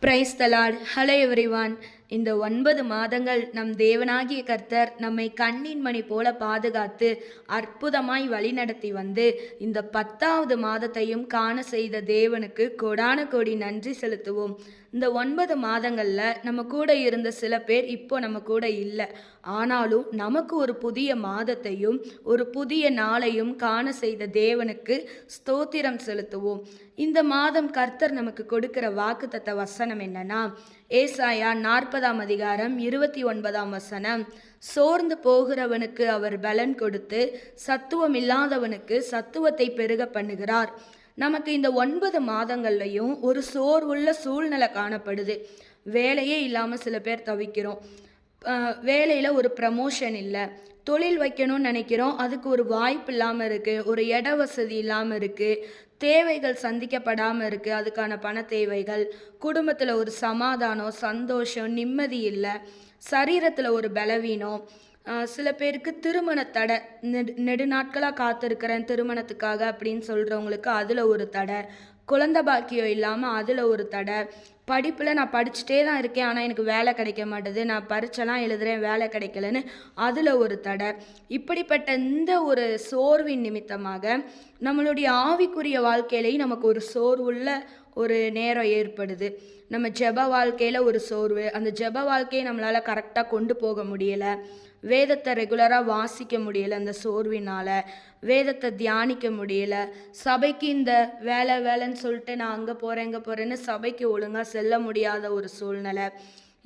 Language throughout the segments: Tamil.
Praise the Lord. Hello everyone. இந்த 9 மாதங்கள் நம் தேவனாகிய கர்த்தர் நம்மை கண்ணின் மணி போல பாதுகாத்து அற்புதமாய் வழிநடத்தி வந்து இந்த 10வது மாதத்தையும் காண செய்த தேவனுக்கு கொடான கோடி நன்றி செலுத்துவோம். இந்த 9 மாதங்களில் நம்ம கூட இருந்த சில பேர் இப்போ நம்ம கூட இல்லை. ஆனாலும் நமக்கு ஒரு புதிய மாதத்தையும் ஒரு புதிய நாளையும் காண செய்த தேவனுக்கு ஸ்தோத்திரம் செலுத்துவோம். இந்த மாதம் கர்த்தர் நமக்கு கொடுக்கிற வாக்குத்தத்த வசனம் என்னன்னா, ஏசாயா 40ஆம் அதிகாரம் 29ஆம் வசனம். சோர்ந்து போகிறவனுக்கு அவர் பலன் கொடுத்து சத்துவம் இல்லாதவனுக்கு சத்துவத்தை பெருக பண்ணுகிறார். நமக்கு இந்த 9 மாதங்கள்லையும் ஒரு சோர்வுள்ள சூழ்நிலை காணப்படுது. வேலையே இல்லாமல் சில பேர் தவிக்கிறோம். வேலையில் ஒரு ப்ரமோஷன் இல்லை. தொழில் வைக்கணும்னு நினைக்கிறோம், அதுக்கு ஒரு வாய்ப்பு இல்லாமல் இருக்குது. ஒரு இட வசதி இல்லாமல் இருக்குது. தேவைகள் சந்திக்கப்படாமல் இருக்குது, அதுக்கான பண தேவைகள். குடும்பத்தில் ஒரு சமாதானம், சந்தோஷம், நிம்மதி இல்லை. சரீரத்தில் ஒரு பலவீனம். சில பேருக்கு திருமண தடை. நெடுநாட்களாக காத்திருக்கிறேன் திருமணத்துக்காக அப்படின்னு சொல்கிறவங்களுக்கு அதில் ஒரு தடை. குழந்தை பாக்கியம் இல்லாமல் அதில் ஒரு தடை. படிப்பில் நான் படிச்சுட்டே தான் இருக்கேன், ஆனால் எனக்கு வேலை கிடைக்க மாட்டேது. நான் பரீட்சைலாம் எழுதுகிறேன், வேலை கிடைக்கலன்னு அதில் ஒரு தடை. இப்படிப்பட்ட இந்த ஒரு சோர்வின் நிமித்தமாக நம்மளுடைய ஆவிக்குரிய வாழ்க்கையிலையும் நமக்கு ஒரு சோர்வுள்ள ஒரு நேரம் ஏற்படுது. நம்ம ஜெப வாழ்க்கையில் ஒரு சோர்வு. அந்த ஜெப வாழ்க்கையை நம்மளால் கரெக்டாக கொண்டு போக முடியலை. வேதத்தை ரெகுலராக வாசிக்க முடியலை. அந்த சோர்வினால் வேதத்தை தியானிக்க முடியலை. சபைக்கு இந்த வேலைன்னு சொல்லிட்டு நான் அங்கே போகிறேன் இங்கே போகிறேன்னு சபைக்கு ஒழுங்காக செல்ல முடியாத ஒரு சூழ்நிலை.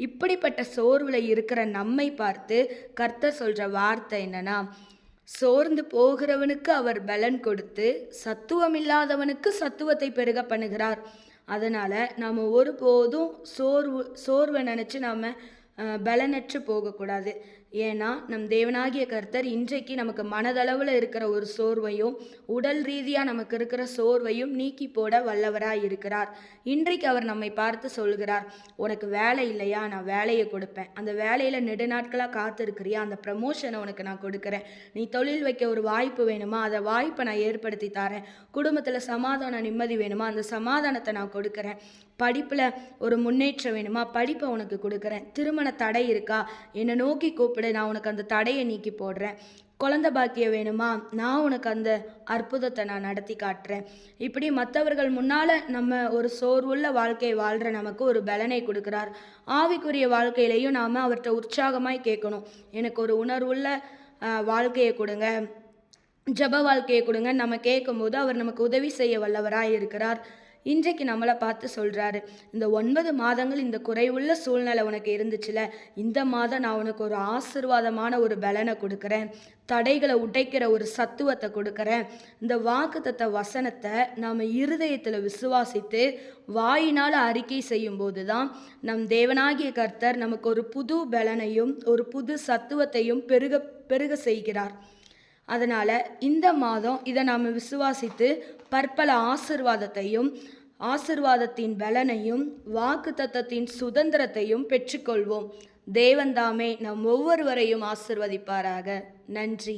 இப்படிப்பட்ட சோர்வில் இருக்கிற நம்மை பார்த்து கர்த்தர் சொல்கிற வார்த்தை என்னன்னா, சோர்ந்து போகிறவனுக்கு அவர் பலன் கொடுத்து சத்துவம் இல்லாதவனுக்கு சத்துவத்தை பெருக பண்ணுகிறார். அதனால் நாம் ஒருபோதும் சோர்வை நினச்சி நாம் பலனற்று போகக்கூடாது. ஏன்னா நம் தேவனாகிய கர்த்தர் இன்றைக்கு நமக்கு மனதளவில் இருக்கிற ஒரு சோர்வையும் உடல் ரீதியாக நமக்கு இருக்கிற சோர்வையும் நீக்கி போட வல்லவராக இருக்கிறார். இன்றைக்கு அவர் நம்மை பார்த்து சொல்கிறார், உனக்கு வேலை இல்லையா, நான் வேலையை கொடுப்பேன். அந்த வேலையில் நெடுநாட்களாக காத்திருக்கிறியா, அந்த ப்ரமோஷனை உனக்கு நான் கொடுக்குறேன். நீ தொழில் வைக்க ஒரு வாய்ப்பு வேணுமா, அந்த வாய்ப்பை நான் ஏற்படுத்தி தரேன். குடும்பத்தில் சமாதான நிம்மதி வேணுமா, அந்த சமாதானத்தை நான் கொடுக்குறேன். படிப்பில் ஒரு முன்னேற்றம் வேணுமா, படிப்பை உனக்கு கொடுக்குறேன். திருமண தடை இருக்கா, என்னை நோக்கி கூப்பிடு, நான் உனக்கு அந்த தடையை நீக்கி போடுறேன். குழந்தை பாக்கியம் வேணுமா, நான் உனக்கு அந்த அற்புதத்தை நான் நடத்தி காட்டுறேன். இப்படி மற்றவர்கள் முன்னால் நம்ம ஒரு சோர்வுள்ள வாழ்க்கை வாழ்கிற நமக்கு ஒரு பலனை கொடுக்குறார். ஆவிக்குரிய வாழ்க்கையிலையும் நாம் அவர்கிட்ட உற்சாகமாய் கேட்கணும், எனக்கு ஒரு உணர்வுள்ள வாழ்க்கையை கொடுங்க, ஜப வாழ்க்கையை கொடுங்க. நம்ம கேட்கும்போது அவர் நமக்கு உதவி செய்ய வல்லவராக இருக்கிறார். இன்றைக்கு நம்மளை பார்த்து சொல்கிறாரு, இந்த 9 மாதங்கள் இந்த குறைவுள்ள சூழ்நிலை உனக்கு இருந்துச்சுல, இந்த மாதம் நான் உனக்கு ஒரு ஆசீர்வாதமான ஒரு பலனை கொடுக்குறேன். தடைகளை உடைக்கிற ஒரு சத்துவத்தை கொடுக்குறேன். இந்த வாக்குத்தத்த வசனத்தை நாம் இருதயத்தில் விசுவாசித்து வாயினால் அறிக்கை செய்யும் போது தான் நம் தேவனாகிய கர்த்தர் நமக்கு ஒரு புது பலனையும் ஒரு புது சத்துவத்தையும் பெருக செய்கிறார். அதனால் இந்த மாதம் இதை நாம் விசுவாசித்து பற்பல ஆசீர்வாதத்தின் பலனையும் வாக்குத்தத்தத்தின் சுதந்திரத்தையும் பெற்றுக்கொள்வோம். தேவன் தாமே நம் ஒவ்வொருவரையும் ஆசீர்வதிப்பாராக. நன்றி.